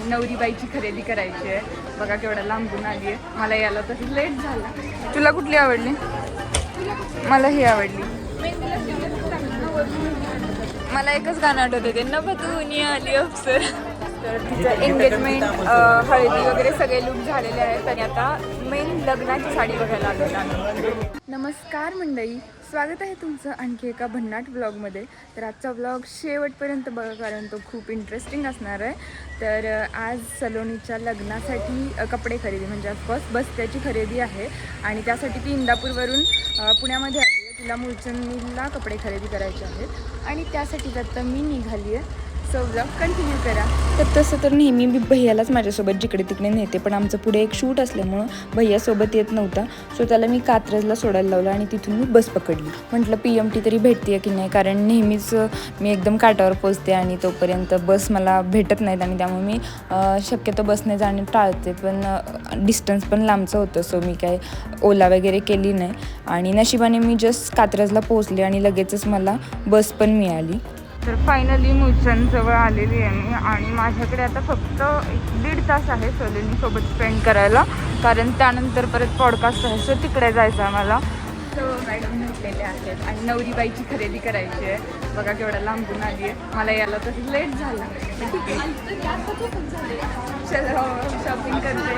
आणि नवरीबाईची खरेदी करायची आहे. बघा केवढा लांबून आली आहे. मला यायला तसं लेट झाला. तुला कुठली आवडली? मला ही आवडली. मला एकच गाणं आठवत होते, नभतून आली अफसर. तर तिचं एंगेजमेंट, हळदी वगैरे सगळे लूक झालेले आहेत आणि आता मेन लग्नाची साडी बघायला आलेलो आम्ही. नमस्कार मंडळी, स्वागत आहे तुमचं आणखी एका भन्नाट व्लॉगमध्ये. तर आजचा व्लॉग शेवटपर्यंत बघा, कारण तो खूप इंटरेस्टिंग असणार आहे. तर आज सलोनीच्या लग्नासाठी कपडे खरेदी म्हणजे ऑफकोर्स बस्त्याची खरेदी आहे आणि त्यासाठी ती इंदापूरवरून पुण्यामध्ये आली आहे. तिला मुलचंदीला कपडे खरेदी करायचे आहेत आणि त्यासाठी आता मी निघाली आहे. सो व्लॉग कंटिन्यू करा. तर तसं तर नेहमी मी भैयालाच माझ्यासोबत जिकडे तिकडे नेते, पण आमचं पुढे एक शूट असल्यामुळं भैयासोबत येत नव्हता. सो त्याला मी कात्रजला सोडायला लावलं आणि तिथून मी बस पकडली. म्हटलं PMT तरी भेटते की नाही, कारण नेहमीच मी एकदम काठावर पोचते आणि तोपर्यंत बस मला भेटत नाहीत आणि त्यामुळे मी शक्यतो बसने जाणे टाळते. पण डिस्टन्स पण लांबचं होतं, सो मी काय ओला वगैरे केली नाही आणि नशिबाने मी जस्ट कात्रजला पोचले आणि लगेचच मला बस पण मिळाली. तर फायनली मुलचंदजवळ आलेली आहे मी आणि माझ्याकडे आता फक्त 1-1.5 तास आहे सलोनीसोबत स्पेंड करायला, कारण त्यानंतर परत पॉडकास्ट आहे. सो तिकडे जायचं आहे मला. सो मॅडम भेटलेले आहेत आणि नवरीबाईची खरेदी करायची आहे. बघा केवढा लांबून आली आहे. मला यायला तसं लेट झाला. चलो शॉपिंग करते.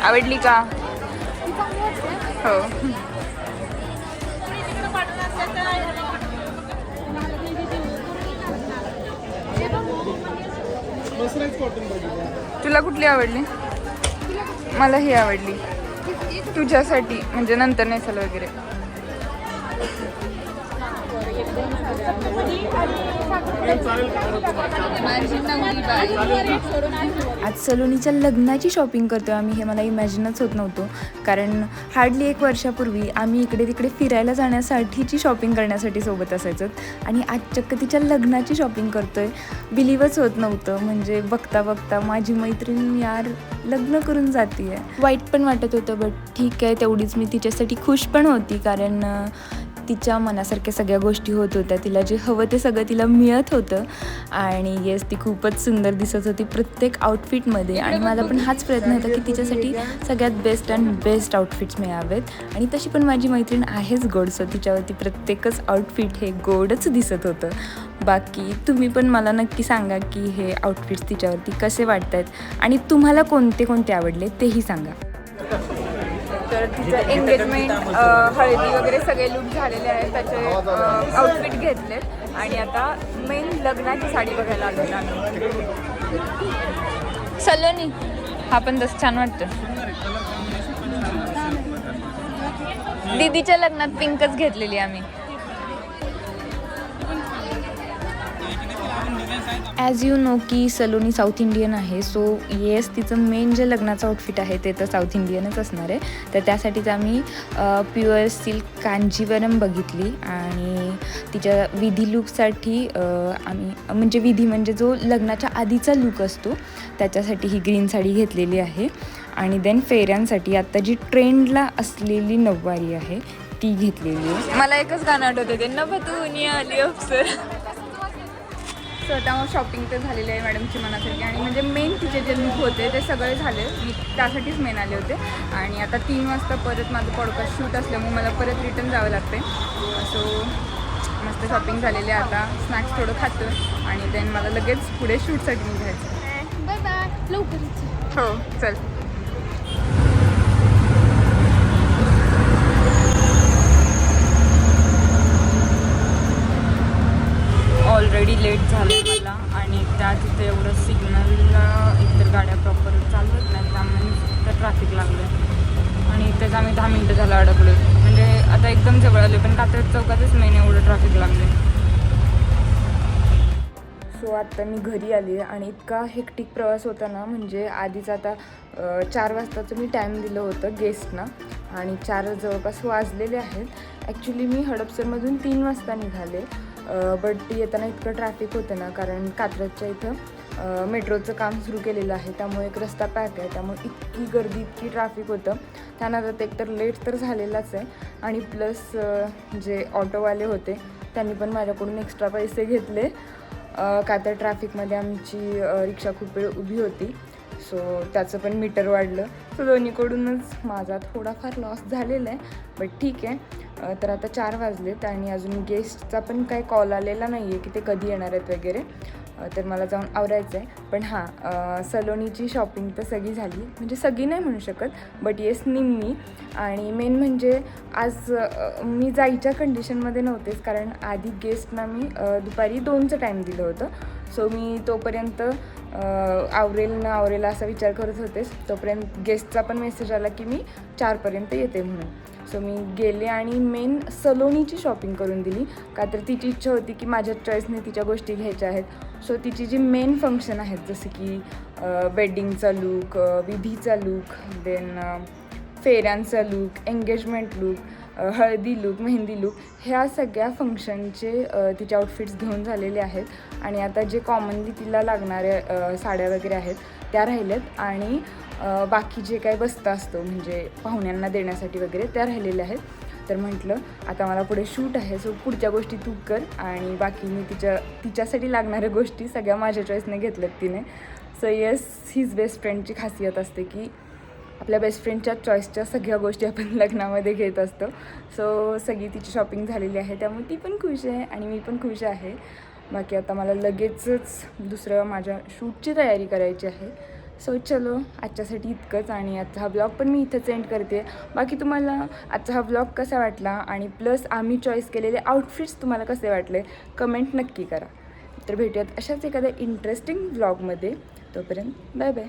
आवडली का? हो. तुला कुठली आवडली? मला ही आवडली. तुझ्यासाठी म्हणजे नंतर नेसल वगैरे. आज सलोनीच्या लग्नाची शॉपिंग करतोय आम्ही, हे मला इमॅजिनच होत नव्हतं. कारण हार्डली 1 वर्षापूर्वी आम्ही इकडे तिकडे फिरायला जाण्यासाठीची शॉपिंग करण्यासाठी सोबत असायचो आणि आज चक्क तिच्या लग्नाची शॉपिंग करतोय. बिलीवच होत नव्हतं. म्हणजे बघता बघता माझी मैत्रीण यार लग्न करून जाते आहे. वाईट पण वाटत होतं, बट ठीक आहे, तेवढीच मी तिच्यासाठी खुश पण होती, कारण तिच्या मनासारख्या सगळ्या गोष्टी होत होत्या. तिला जे हवं ते सगळं तिला मिळत होतं आणि येस, ती खूपच सुंदर दिसत होती प्रत्येक आउटफिटमध्ये. आणि माझा पण हाच प्रयत्न होता की तिच्यासाठी सगळ्यात बेस्ट आउटफिट्स मिळावेत. आणि तशी पण माझी मैत्रीण आहेच गोड, सो तिच्यावरती प्रत्येकच आउटफिट हे गोडच दिसत होतं. बाकी तुम्ही पण मला नक्की सांगा की हे आउटफिट्स तिच्यावरती कसे वाटत आहेत आणि तुम्हाला कोणते कोणते आवडले तेही सांगा. तर तिचं एंगेजमेंट, हळदी वगैरे सगळे लूक झालेले आहेत. त्याचे आउटफिट घेतलेत आणि आता मेन लग्नाची साडी बघायला आलो आम्ही. सलोनी हा पण तसं छान वाटतं. दीदीच्या लग्नात पिंकच घेतलेली आम्ही. ॲज यू नो की सलोनी साऊथ इंडियन आहे, सो येस तिचं मेन जे लग्नाचं आउटफिट आहे ते तर साऊथ इंडियनच असणार आहे. तर त्यासाठीच आम्ही प्युअर सिल्क कांजीवरम बघितली आणि तिच्या विधी लूकसाठी आम्ही विधी म्हणजे जो लग्नाच्या आधीचा लूक असतो त्याच्यासाठी ही ग्रीन साडी घेतलेली आहे. आणि देन फेऱ्यांसाठी आत्ता जी ट्रेंडला असलेली नऊवारी आहे ती घेतलेली आहे. मला एकच गाणं आठवत होते, नभतून आली अफसर. सो त्यामुळे शॉपिंग तर झालेली आहे मॅडमची मनासारखी आणि म्हणजे मेन तिचे जे लूक होते ते सगळे झाले. मी त्यासाठीच मेन आले होते आणि आता 3 वाजता परत माझं पॉडकास्ट शूट असल्यामुळे मला परत रिटर्न जावं लागते. सो मस्त शॉपिंग झालेली आहे. आता स्नॅक्स थोडं खातो आणि देन मला लगेच पुढे शूटसाठी निघायचं. बाय बाय, लवकरच. हो चल. ऑलरेडी लेट झालं मला आणि त्या तिथे एवढं सिग्नलला एकतर गाड्या प्रॉपर चालवत नाही, त्यामुळे तर ट्रॅफिक लागलं आणि इथेच आम्ही 10 मिनटं झालं अडकलो. म्हणजे आता एकदम जवळ आलो, पण कात्रज चौकातच मेन एवढं ट्रॅफिक लागले. सो आत्ता मी घरी आली आणि इतका हेक्टिक प्रवास होता ना, म्हणजे आधीच आता 4 वाजताचं मी टाईम दिलं होतं गेस्टना आणि 4 जवळपास वाजलेले आहेत. ॲक्च्युली मी हडपसरमधून 3 वाजता निघाले, बट येताना इतकं ट्रॅफिक होतं ना, कारण कात्रजच्या इथं मेट्रोचं काम सुरू केलेलं आहे, त्यामुळे एक रस्ता पॅक आहे, त्यामुळे इतकी गर्दी इतकी ट्रॅफिक होतं. त्यानंतर एकतर लेट तर झालेलाच आहे आणि प्लस जे ऑटोवाले होते त्यांनी पण माझ्याकडून एक्स्ट्रा पैसे घेतले का तर ट्रॅफिकमध्ये आमची रिक्षा खूप वेळ उभी होती. सो त्याचं पण मीटर वाढलं. सो दोन्हीकडूनच माझा थोडाफार लॉस झालेला आहे. बट ठीक आहे. तर आता 4 वाजलेत आणि अजून गेस्टचा पण काही कॉल आलेला नाही आहे की ते कधी येणार आहेत वगैरे. तर मला जाऊन आवरायचं आहे. पण हां, सलोनीची शॉपिंग तर सगळी झाली, म्हणजे सगळी नाही म्हणू शकत, बट येस निम्मी. आणि मेन म्हणजे आज मी जायच्या कंडिशनमध्ये नव्हतेच, कारण आधी गेस्टना मी दुपारी 2चं टाईम दिलं होतं. सो मी तोपर्यंत आवरेल न आवरेल असा विचार करत होतेच. तोपर्यंत गेस्टचा पण मेसेज आला की मी 4पर्यंत येते म्हणून. सो मी गेले आणि मेन सलोनीची शॉपिंग करून दिली, का तर तिची इच्छा होती की माझ्या चॉईसने तिच्या गोष्टी घ्यायच्या आहेत. सो तिची जी मेन फंक्शन आहेत, जसं की वेडिंगचा लूक, विधीचा लूक, देन फेऱ्यांचा look, engagement look, Haldi look, mehndi look, ह्या सगळ्या फंक्शनचे तिचे आउटफिट्स घेऊन झालेले आहेत. आणि आता जे कॉमनली तिला लागणाऱ्या साड्या वगैरे आहेत त्या राहिल्यात. आणि बाकी जे काही बस्ता असतो म्हणजे पाहुण्यांना देण्यासाठी वगैरे त्या राहिलेल्या आहेत. तर म्हटलं आता मला पुढे शूट आहे, सो पुढच्या गोष्टी तू कर आणि बाकी मी तिच्यासाठी लागणाऱ्या गोष्टी सगळ्या माझ्या चॉईसने घेतल्यात तिने. सो येस, हीच बेस्ट फ्रेंडची खासियत असते की आपल्या बेस्ट फ्रेंडच्या चॉईसच्या सगळ्या गोष्टी आपण लग्नामध्ये घेत असतो. सो सगळी तिची शॉपिंग झालेली आहे, त्यामुळे ती पण खुश आहे आणि मी पण खुश आहे. बाकी आता मला लगेचच दुसरं माझ्या शूटची तयारी करायची आहे. सो चलो, आजच्यासाठी इतकंच आणि आजचा हा ब्लॉग पण मी इथंच एंड करते. बाकी तुम्हाला आजचा हा ब्लॉग कसा वाटला आणि प्लस आम्ही चॉईस केलेले आउटफिट्स तुम्हाला कसे वाटले कमेंट नक्की करा. तर भेटूयात अशाच एखाद्या इंटरेस्टिंग ब्लॉगमध्ये. तोपर्यंत बाय बाय.